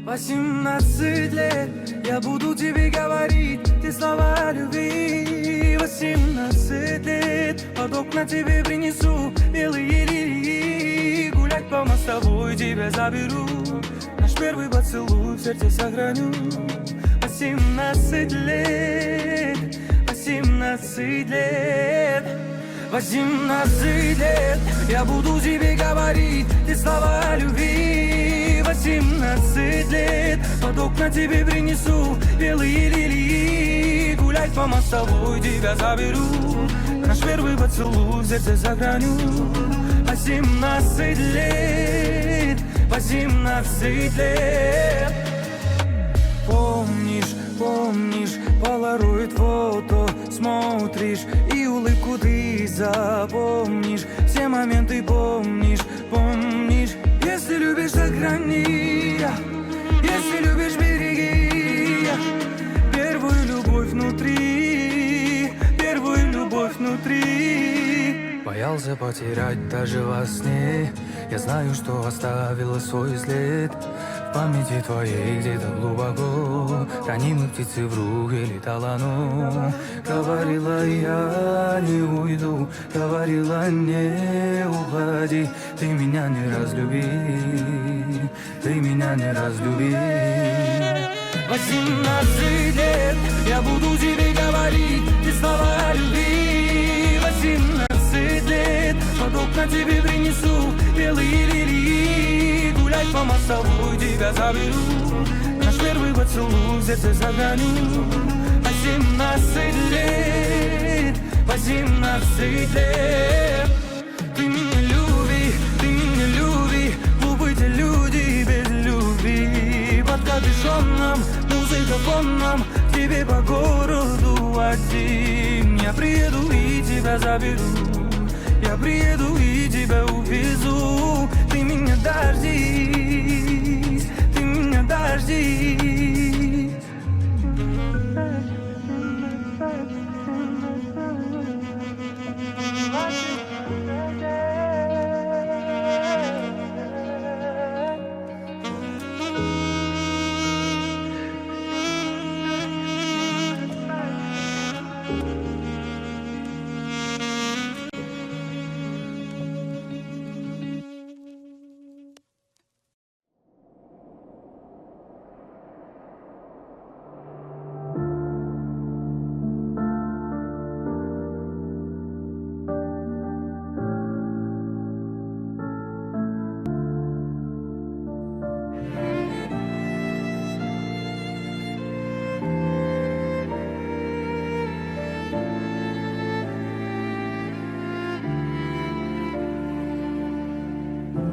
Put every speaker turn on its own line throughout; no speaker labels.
18 лет, я буду тебе говорить те слова любви. 18 лет, под окна тебе принесу белые лилии. Гулять по мостовой тебя заберу, наш первый поцелуй в сердце сохраню. 18 лет, 18 лет, 18 лет, я буду тебе говорить те слова любви. 18 лет, под окна тебе принесу белые лилии. Гулять по мостовой тебя заберу, наш первый поцелуй в сердце сохраню. 18 лет, 18 лет. Помнишь, помнишь, полароид фото смотришь, и улыбку ты запомнишь. Все моменты помнишь, помнишь. Если любишь, сохрани, если любишь, береги. Первую любовь внутри, первую любовь внутри. Боялся потерять даже во сне. Я знаю, что оставила свой след в памяти твоей где-то глубоко. Ранимой птицы в руке летала, но говорила я не уйду, говорила не уходи. Ты меня не разлюби, ты меня не разлюби. 18 лет, я буду тебе говорить те слова любви. 18 лет, под окна тебе принесу белые лилии. Гулять по мостовой тебя заберу, наш первый поцелуй в сердце сохраню. 18 лет, 18 лет. Ты меня люби, ты меня люби. Глупы те люди без любви. Под капюшоном, музыка фоном, к тебе по городу один. Я приеду и тебя заберу, я приеду и тебя увезу. Ты меня дождись, ты меня дождись.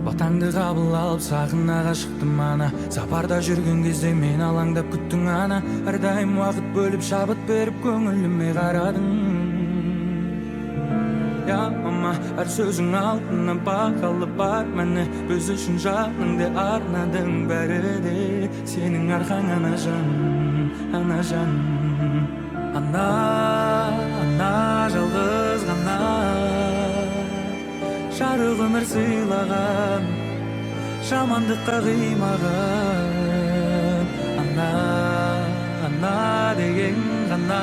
Батаңды қабыл алып сағынаға шықтым ана. Сапарда жүрген кезде мен алаңдап күттің ана. Әрдайым уақыт бөліп шабыт беріп көңіліме қарадың. Я мама, әр сөзің алтыннан бағалы бар мәні. Біз үшін жаныңды арнадың бәрі де. Сенің арқаң ана жан, ана жан. Ана, ана жалғыз ғана жарық өмір сыйлаған, жамандыққа қимаған. Ана, ана деген ғана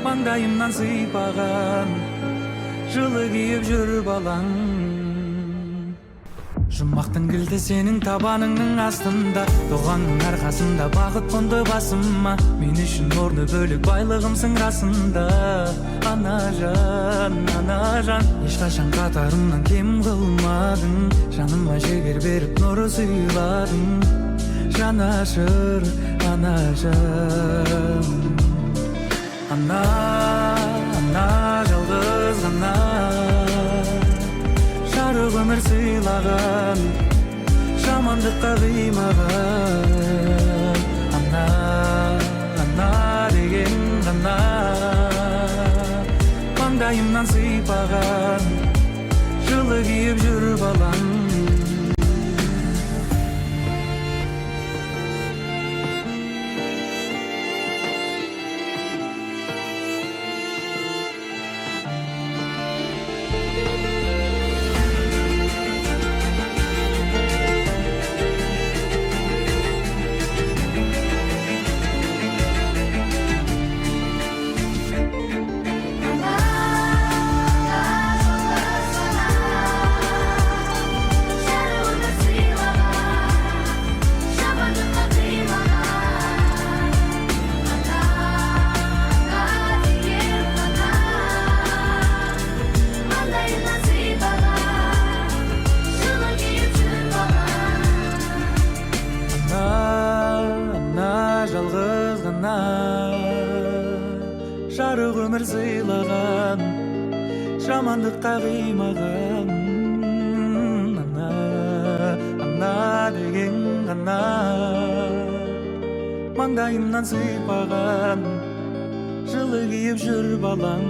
маңдайымнан сыйпаған, жылы киіп жүр балаң. Жұмақтың кілті сенің табаныңның астында, туғанның арқасында бақыт қонды басыма. Мен үшін орны бөлек байлығымсың расында. Ана жан, ешқашан қатарымнан кем қылмадың. Жаныма жігер беріп нұры сыйладың. Жанашыр ана жан. Ана, ана жалғыз ғана жарық өмір сыйлаған, жамандыққа қимаған. Ана, ана деген ғана маңдайымнан сыйпаған, жылы киіп жүр балаң. жамандыққа қимаған ана деген ғана маңдайымнан сипаған жылы киіп жүр балаң.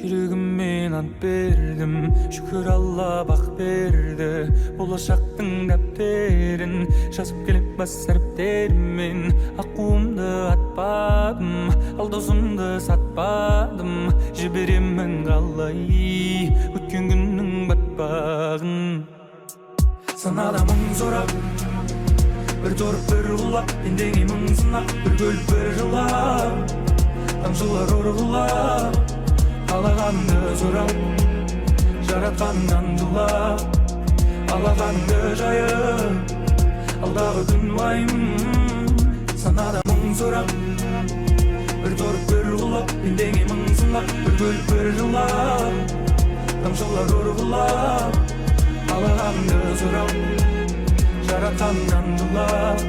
Жүрегіммен ант бердім, шүкір Алла бақ берді. Болашақтың дәптерін жазып келіп бас әріптермен. Аққуымды атпадым, ал досымды сатпадым. Жіберемін қалай өткен күннің батпағын. Санада мың сорап, бір торып бір құлап, ендегі мың сынақ, бір көліп бір жылап, тамшылар ұрғылап, қалағанды сұрап, жаратқаннан жылап, алағанды жайып, алдағы күн уайым. Санада мың сұрап, бір торып бір құлап, ендегі мың сынақ, бір көліп бір жылап, тамшылар ұрғылап, қалағанды сұрап, жаратқаннан жылап,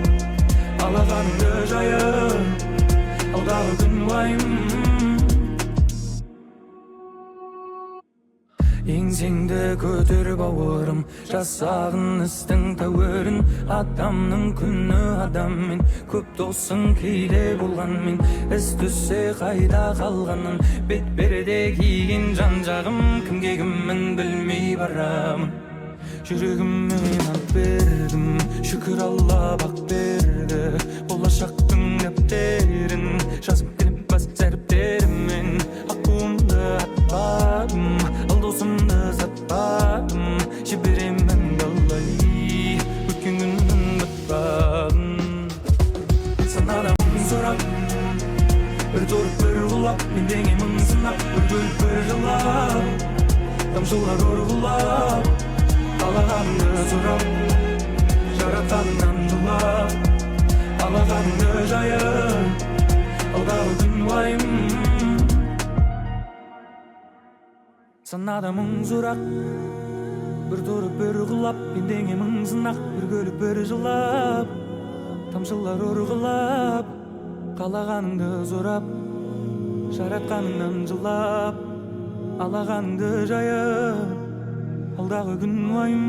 алағанды жайып, алдағы күн уайым. Еңсеңді көтер бауырым, жасағын істің тәуірін. Адамның күні адаммен, көп досың кейде болғанмен. Іс түссе қайда қалғанын, бет берде киген жан жағым. Кімге кіммін білмей барамын. Жүрегіммен ант бердім, шүкір Алла бақ берді. Болашақтың дәптерін жазып келіп бас әріптерімен. Аққуымды атпадым, ал досымды сатпадым. Жіберемін қалай өткен күннің батпағын. Санада мың сұрап, бір торып бір құлап, ендегі мың сынақ, бір көліп бір жылап, тамшылар ұрғылап, қалағанды сұрап, жаратқаннан жылап, алағанды жайып, алдағы күн уайым. Санада мың сұрақ, бір тұрып бір құлап, ендегі мың сынақ, бір көліп бір жылап, тамшылар ұрғылап, қалағаныңды сұрап, жаратқаныңнан жылап, алағаныңды жайып, алдағы күн уайым.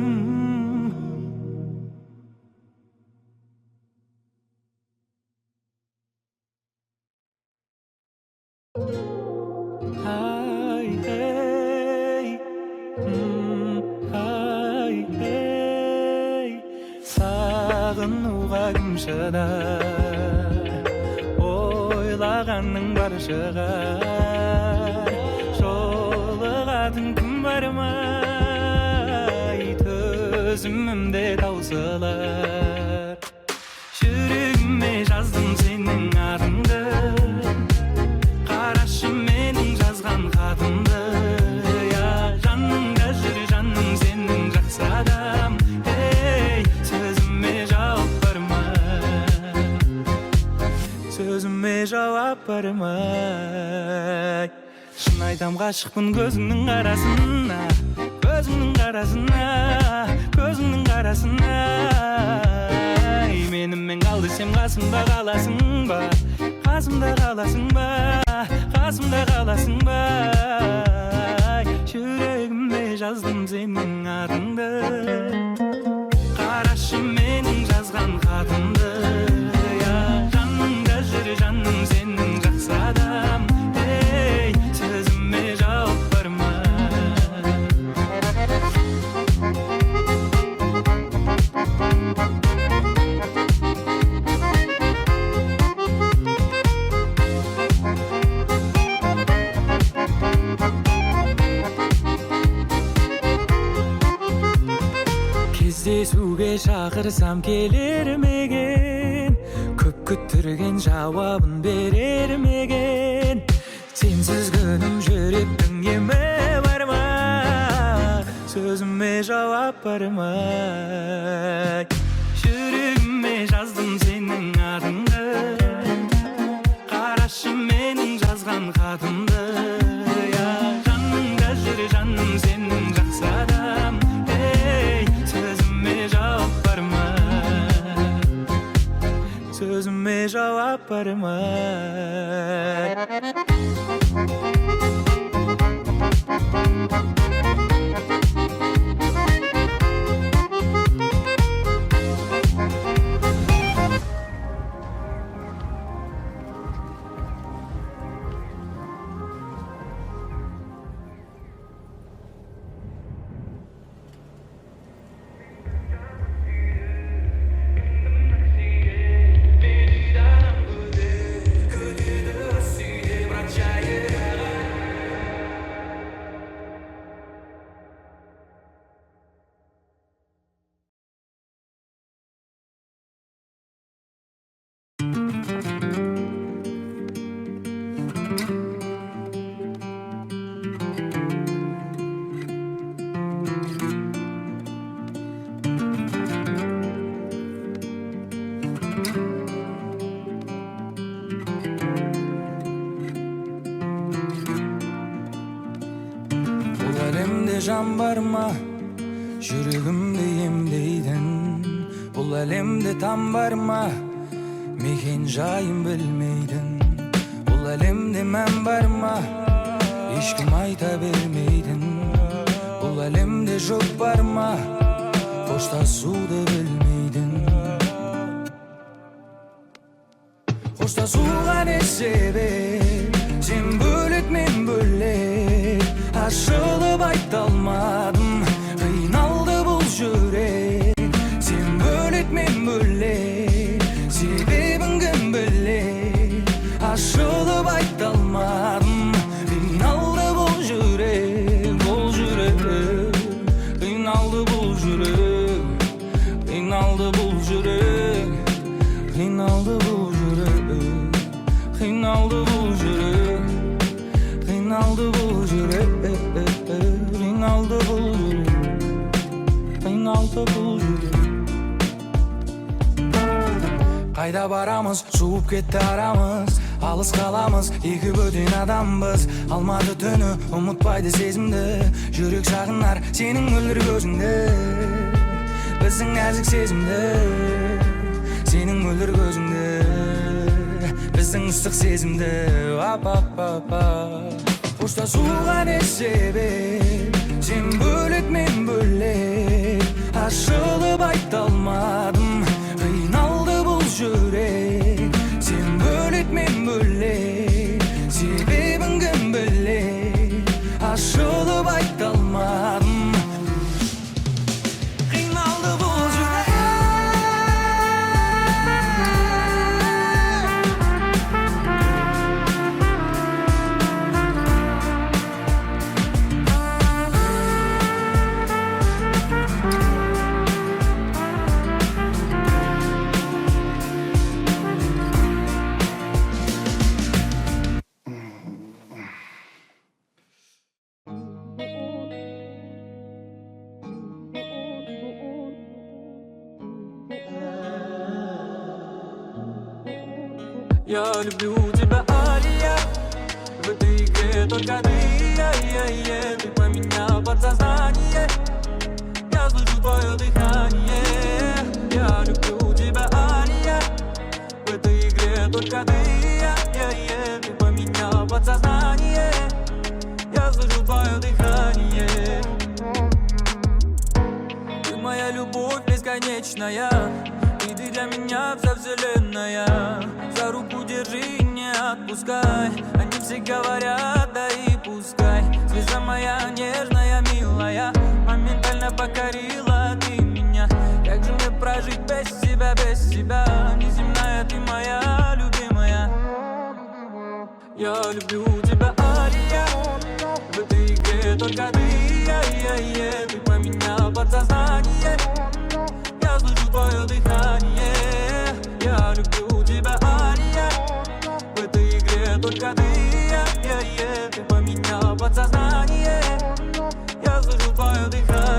Сағынуға кім шыдар, ойлағанның бар шығар. Жолығатын кім бар ма, төзімімде таусылар. Жүрегіме жаздым сенің атыңды, қарашы менің жазған хатымды. Жаныңда жүр жаным сенің жақсы адам. Сөзіме жауап бар ма, сөзіме жауап бар ма. Шын айтам ғашықпын көзіңнің қарасына, көзіңнің қарасына, көзіңнің қарасына. Менімен қал десем қасымда қаласың ба, қасымда қаласың ба, қасымда қаласың ба. Жүрегіме жаздым сенің атыңды, қарашы менің жазған хатымды. Жаныңда жүр жаным сенің жақсы адам. Сөзіме жауап бар ма. Кездесуге шақырсам келер меген, көп күттірген жауабын берер меген. Сенсіз күнім жүректің емі бар ма, Sözüme cevap vermey. Yüreğime yazdım senin adını. Karışım benim yazgan kadındı. Ya canım gözleri canım senin jaksı adam. Hey, sözüme cevap vermey. Sözüme cevap vermey. Can barma, yüreğimde yemdeydin. Bul elimde tam barma, meken jayım bilmeydin. Bul elimde men barma, hiç kim ayta vermeydin. Bul elimde çok barma, hoştasıda bilmeydin. Hoştasıga ne sebep, sen bölük men bölük. Aşılıp aytalmadım, kıynaldı bu yürek. Sen bölük men bölük, sebebin kim bilir. Aşılıp aytalmadım, kıynaldı bu yürek. Bu yürek, kıynaldı bu yürek. Kıynaldı bu yürek, kıynaldı bu yürek. Kıynaldı bu yürek, kıynaldı bu yürek. Kıynaldı bu yürek, kıynaldı bu yürek. Kayda baramız, soğup ketти aramız. Alыс kalamız, iki bötün adambız. Almadı tünü, umutpайды sezimdi. Yürek sağınar, senin mülür gözünde. Bizim nәзік сезімді, senin mülür gözünde. Bizim ыстық сезімді, Hoştasıga ne sebep, sen bölük men bölük. Aşılıp aytalmadım, kıynaldı bu yürek. Sen bölük men bölük, sebebin kim bilir. Aşılıp aytalmadım. Я люблю тебя, Алия. В этой игре только ты, ты поменял подсознание. Я слышу твое дыхание. Я люблю тебя, Алия. В этой игре только ты, ты поменял подсознание. Я слышу твое дыхание. Ты моя любовь бесконечная. И ты для меня вся вселенная. За руку держи и не отпускай. Они все говорят, да и пускай. Звезда моя нежная, милая, моментально покорила ты меня. Как же мне прожить без тебя, без тебя? Неземная ты моя любимая. Я люблю тебя, Алия. В этой игре только ты, ты поменял подсознание. Я слышу твое дыхание. Я люблю тебя, Алия. В этой игре только ты, ты поменял подсознание. Я слышу твое дыхание.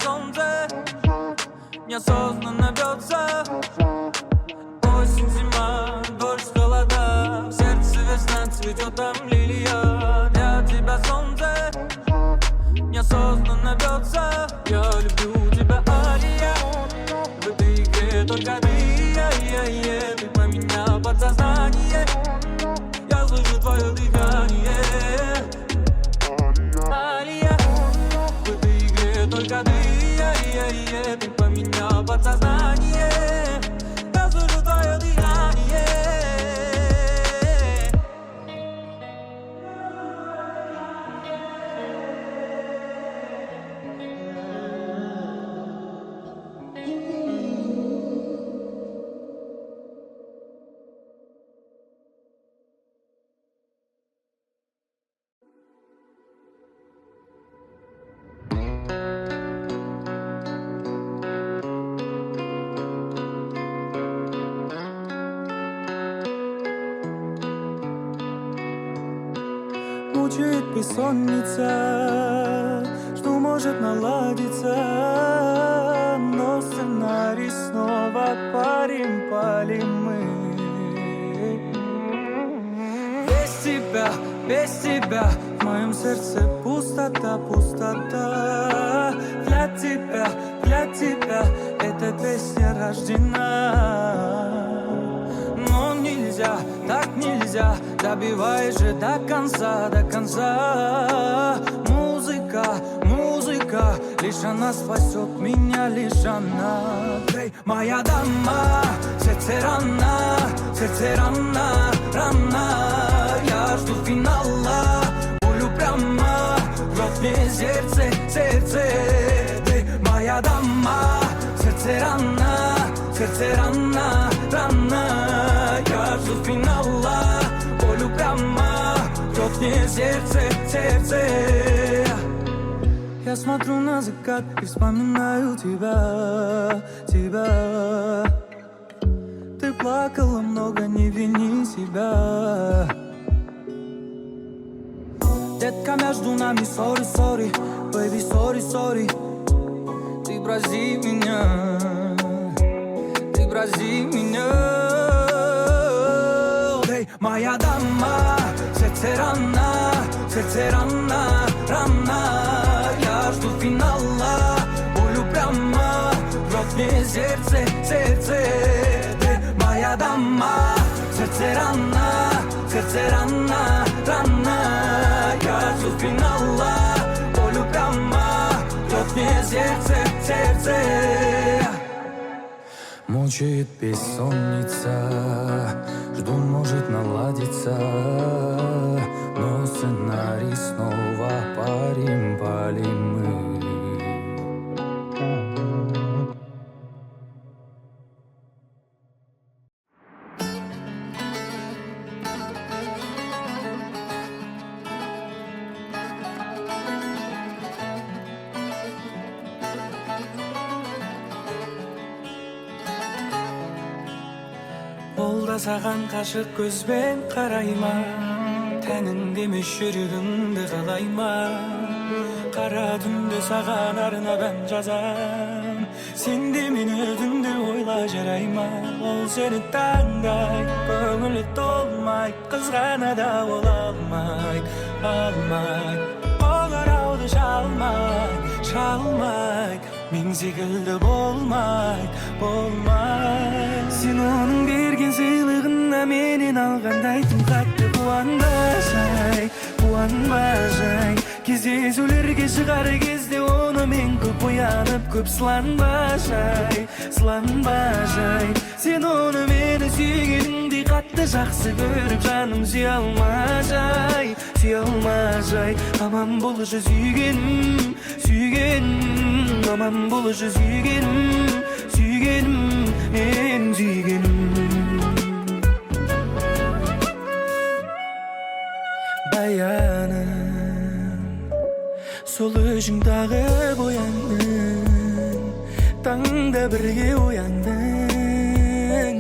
солнце неосознанно бьется. Осень, зима, дождь, холода, в сердце весна, цветет там лилия. Для тебя солнце неосознанно бьется. Я люблю тебя, Алия, в этой игре только ты. Ты про меня подсознание, я слышу твое дыхание. Алия, в этой игре только ты. Ты про меня подсознание, я слышу твое дыхание.
Мучает бессонница, что может наладиться, но сценарий снова палим мы. Без тебя в моем сердце пустота, пустота. Для тебя эта песня рождена. Но нельзя, так нельзя, добивай же до конца, до конца. Музыка, лишь она спасет меня, лишь она. Эй, моя дама, сердце рана, рана. Я жду финала, болю прямо, рвет мне сердце. Эй, моя дама, сердце рана, рана. Я жду финала, болю прямо, рвет мне сердце. Я смотрю на закат и вспоминаю тебя. Ты плакала много, не вини себя. Детка, между нами sorry, baby, sorry. Ты брази меня. Эй, моя дама, сердце рана, рана. Я жду финала, болю прямо, рвет мне сердце. Ты моя дама, сердце рана, рана. Я жду финала, болю прямо, рвет мне сердце. Мучает бессонница, жду, может наладиться, но сценарий снова палим мы. Ол да саған қашық көзбен қарайма, тәніңде емес жүрегіңді қалайма. Қара түнде саған арнап ән жазам, сен де мені түнде ойла жарайма. Ол сені таңдай, көңілі толмай, қызғана да ол алмай. Қоңырауды шалмай, мен секілді болмай. Сен оның берген сыйлығына менен алғандай тым қатты қуанбай. Кездесулерге шығар кезде оны мен көп оянып, көп сыланбай. Сен оны мені сүйгеніңдей қатты жақсы көріп, жаным сүйе алмай. Аман болшы сүйгенім, аман болшы сүйгенім, мен сүйгенім. Баяным, сол өзің тағып ояндың, таңда бірге ояндың.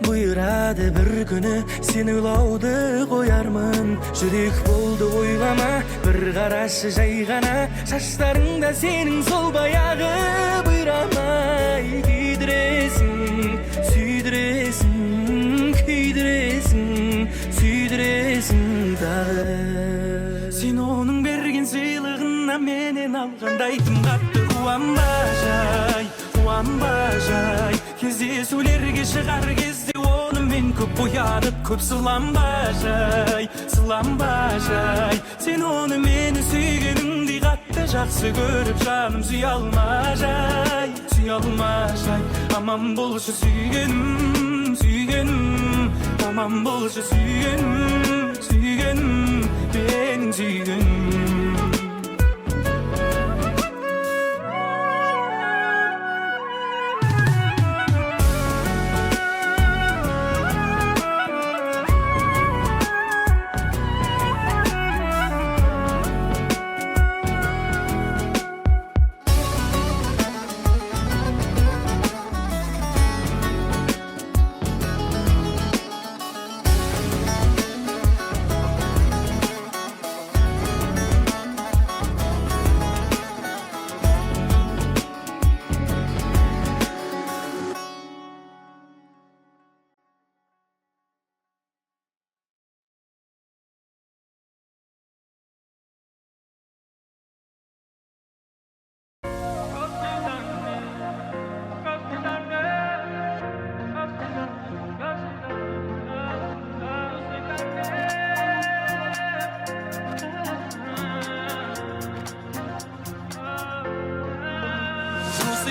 Бұйыр Кылдырады bir күнү сени ыйлауды коярмын. Жүрөк болду ойлама, bir карашы жай гана. Шаштарыңда сенин сол баягы быйрамай кийдиресиң, сүйдүресиң, күйдүресиң, сүйдүресиң дагы. Сен onun берген сыйлыгына менен алгандай тым катты кубанбажай, кубанбажай. Кездесүүлерге чыгар кезде onu мен көп буянып, көп сыланбажай, сыланбажай. Сен onu мени сүйгениңди катты жакшы көрүп, жаным сүйө алмажай, сүйө алмажай. Аман болушу сүйгеним, сүйгеним, аман болушу сүйгеним, сүйгеним, менин сүйгеним.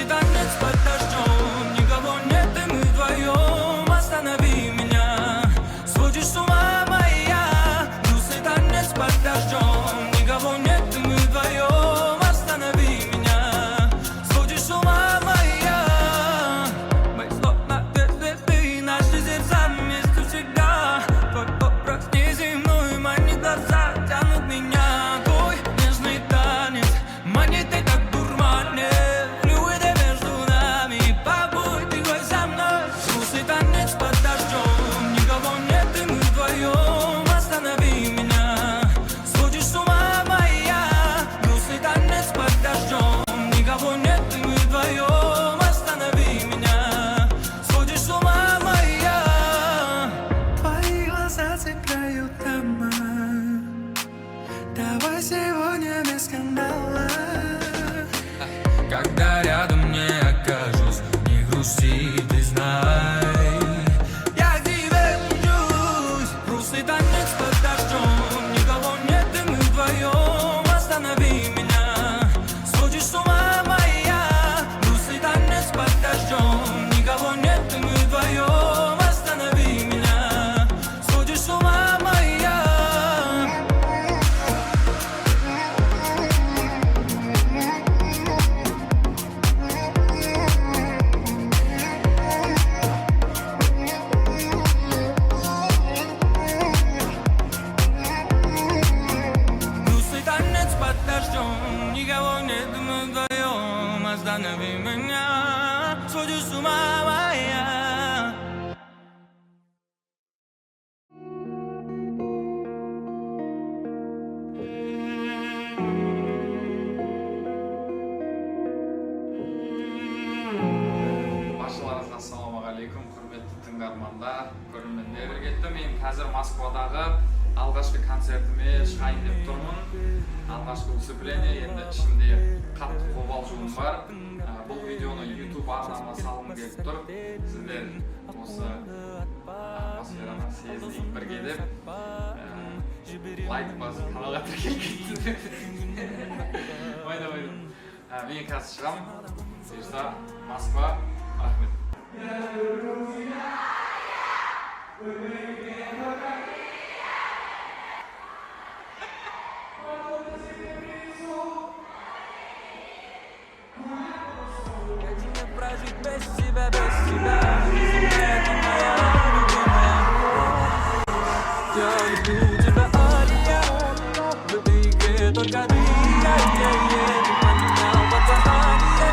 Танец под дождем, никого нет, и мы вдвоем. Останови меня, сводишь с ума моя. Грустный танец под дождем, никого нет, и мы вдвоем. Останови меня, сводишь с ума моя. Мы словно две звезды, наши сердца вместе всегда. Твой образ неземной манит глаза, тянут меня. Твой нежный танец манит и так дурманит. Танец под дождем, никого нет, и мы вдвоем. Останови меня, сводишь с ума моя. Грустный танец под дождем, никого нет, и мы вдвоем. Останови меня, сводишь с ума моя. Твои глаза цепляют дома. Давай сегодня без скандала. Когда рядом не окажусь, не грусти, ты знай. Танец под дождем, никого нет, и мы вдвоем. Останови меня, сводишь с ума моя. Грустный танец под дождем, никого нет, и мы вдвоем. Останови меня, сводишь с ума моя. Никого нет, мы вдвоем. Останови меня, сводишь с ума моя.
Баршаларыңызға ассалаумағалейкум, құрметті тыңдармандар, көрермендер. Кетті, мен қазір Москвадағы алғашқы концертіме шығайын деп тұрмын. Алғашқы выступление, енді ішімде қатты қобалжуым бар. Бұл видеоны YouTube арнама салғым келіп тұр. Сіздер осы атмосфераны сезінейік бірге деп. Лайк басып, каналға тіркелгенсіздер. Майда. Мен қазір шығам. Бұйырса, Москва, рахмет.
Прожить без тебя, без тебя. Это моя любимая. Я люблю тебя, Алия. В этой игре только ты. Ты поменял подсознание.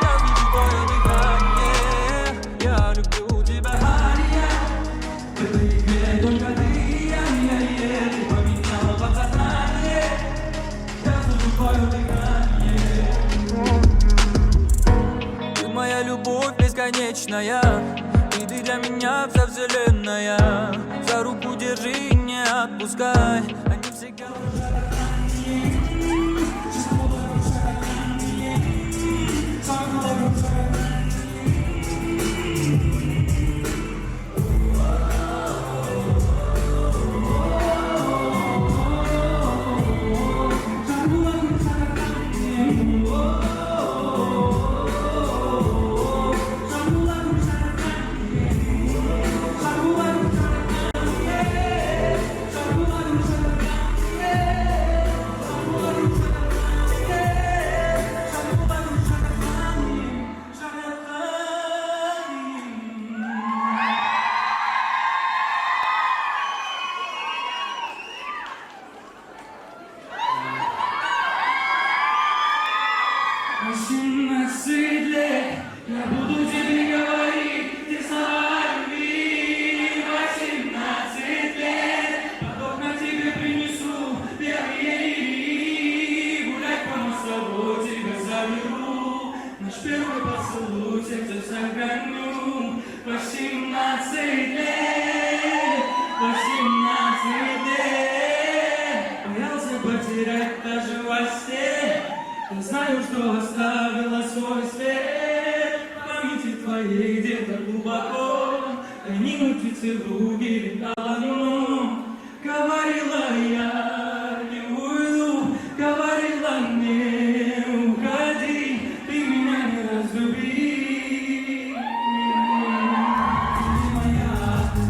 Я вижу твое дыхание. Я люблю тебя, Алия.
вечная. И ты для меня вся вселенная. За руку держи, не отпускай. Они всегда... Я буду тебе говорить, ты слова любви. 18 лет, поток на тебе принесу белые лилии. Гулять по мостовой тебя заберу. Наш первый поцелуй сердце сохраню. 18 лет, 18 лет. Боялся потерять даже во сне. Я знаю, что оставила свой след в памяти твоей где-то глубоко. Хранила птицы в луге, летала луну. Говорила я, не уйду, говорила не уходи, ты меня не разлюби. Ты моя,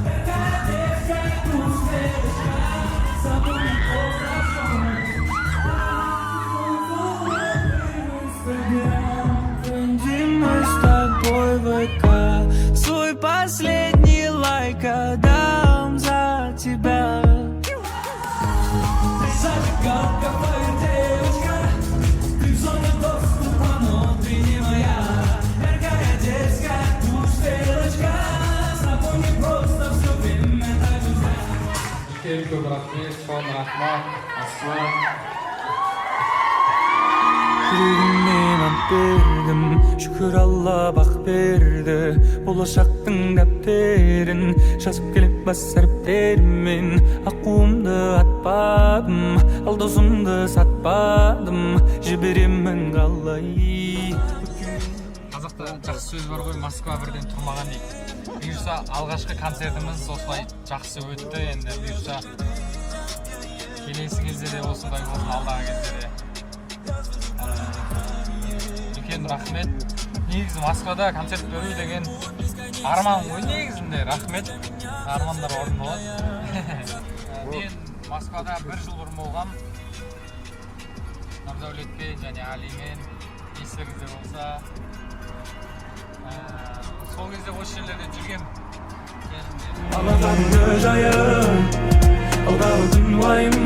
это детская пустышка, с тобой мы с тобой ВК. Свой последний лайк отдам за тебя. Ты зажигалка, моя девочка. Ты в зоне доступа, но ты не моя. Яркая детская стрелочка. С тобой не просто все время так нельзя.
Көп рахмет, чоң рахмат, Москва.
Жүрегімнен ант бердім, шүкір Алла бақ берді. Болашақтың дәптерін жазып келіп бас әріптермен. Аққуымды атпадым, ал досымды сатпадым. Жіберемін қалай.
Қазақта жақсы сөз бар ғой, Москва бірден тұрмаған дейді. Бұйырса алғашқы концертіміз осылай жақсы өтті. Енді бұйырса келесі кезде де осындай болсын, алдағы кезде де. Үлкен рахмет. Негізі Москвада концерт беру деген арман ғой негізінде. Рахмет. Армандар орын болады. Мен Москвада 1 жыл бұрын болғам. Нұрдәулетпен және Алимен естеріңізде болса. Сол кезде осы жерлерде жүргем.
Алақанды жайып, алдағы түн уайым